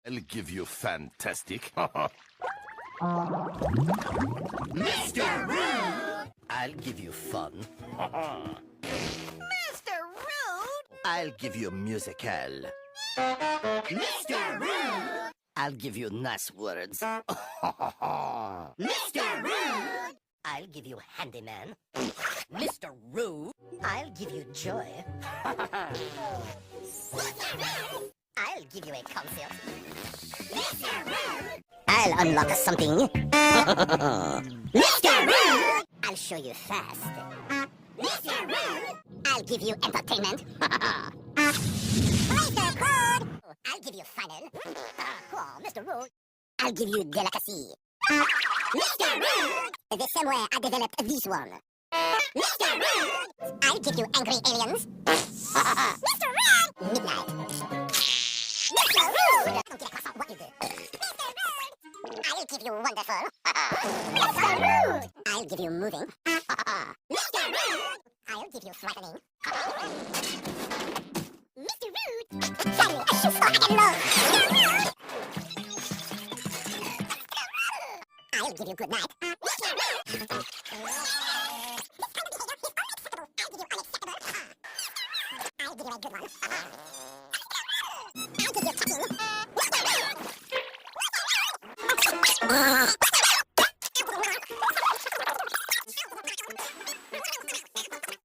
I'll give you fantastic. Mr. Rude! I'll give you fun. Mr. Rude! I'll give you musical. Mr. Rude! I'll give you nice words. Mr. Rude! I'll give you handyman. Mr. Rude, I'll give you joy. I'll give you a concert. Mr. Rude! I'll unlock something. Mr. Rude! I'll show you fast. Mr. Rude! I'll give you entertainment. Mr. Rude! I'll give you final. Oh, Mr. Rude. I'll give you delicacy. Mr. Rude! The same way I developed this one. Mr. Rude! I'll give you angry aliens. Mr. Rude! Midnight. Mr. Rude! Don't get across on what you do. Mr. Rude! I'll give you wonderful. Mr. Rude! I'll give you moving. Mr. Rude! I'll give you frightening. Mr. Rude! Send me a shoe store I can love. I'll give you good night. Mr. Rude! I'll give you a good one.